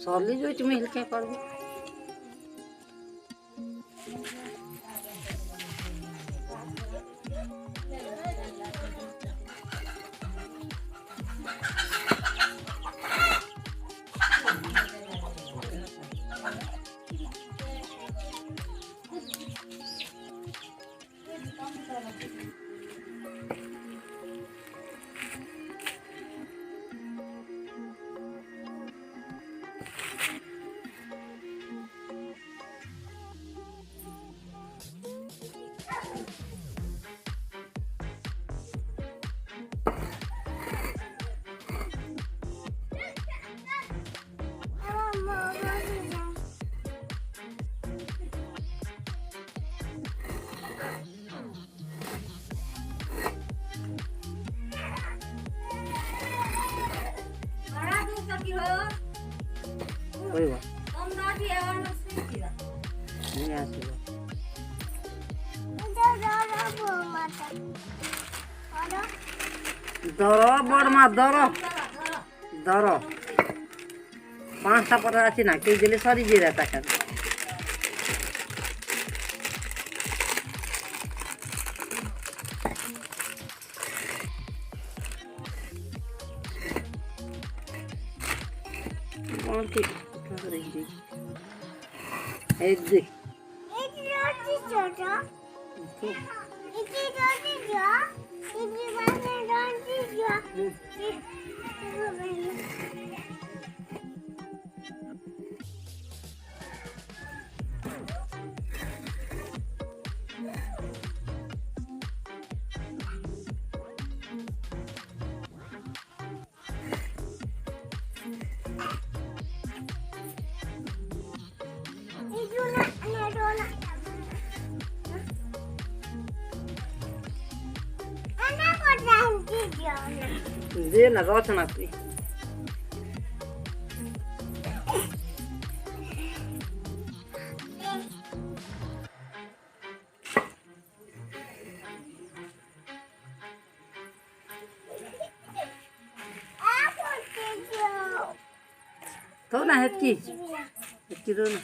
সরলি যে তুমি হেলকে পারবো। ধর বড় মাছ ধর ধর, 5টা পরে আছে না, কেউ গেলে সরি দিয়ে দেয় টাকা। এই দেখ দে না, রচনা তুই তো না হেতকি হেতকি তো না।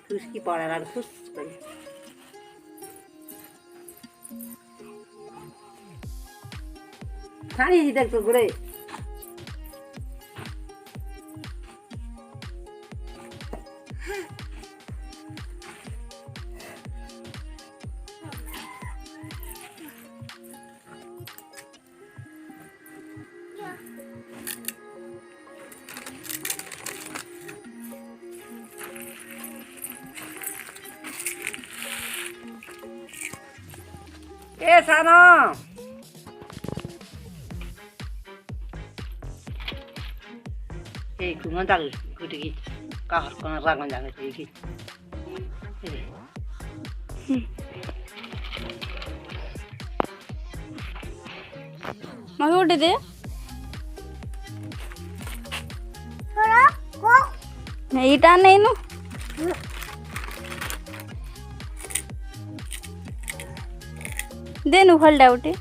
খুশকি পড়ার আর খুশ করি ছাড়িয়ে দেখ তো ঘুরে। এ সানো এই কুমন তাল গুটি কি কাহার কোন রাগন জানে কি মাকে উঠে দে এইটা নেই নু দেনু ফলটা উঠে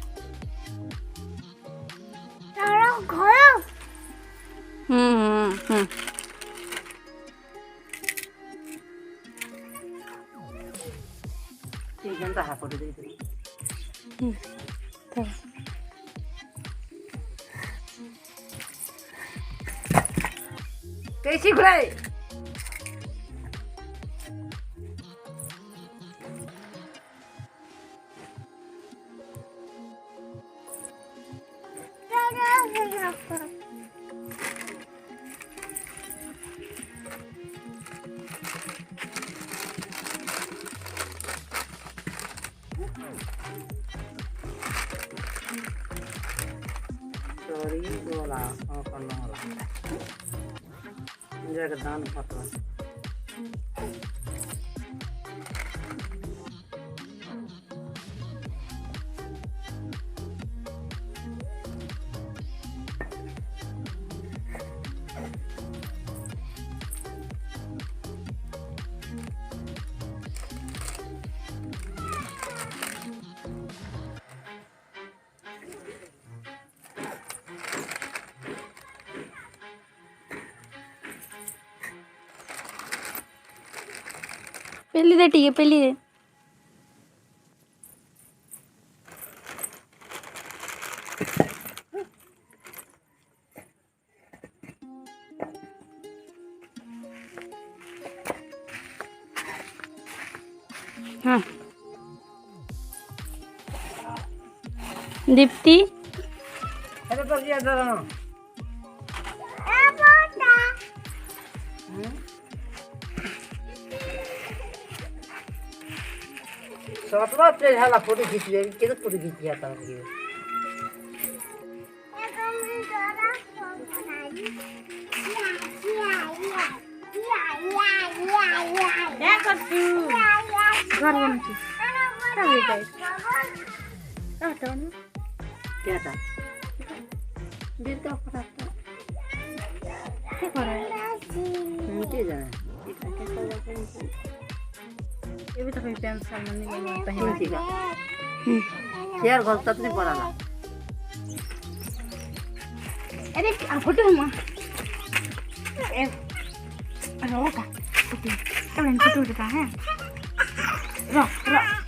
कैसी घुराई Sorry, bola, apa nola? Jaga dan apa? पेली दे ठीक है पेली दे हाँ दीप्ति अरे तो ये दर ना सतवा पे हाला फोटो खींच ले किधर फोटो खींच जाता है क्या करती हूँ घर बन की क्या था दिल का फटा था क्या कर रहा है नीचे जा ये भी तो कोई पेंसिल नहीं पहन नीचे जा यार घर तक नहीं पड़ा ना अरे फोटो हम ए अरे ओका फोटो फोटो है रो रो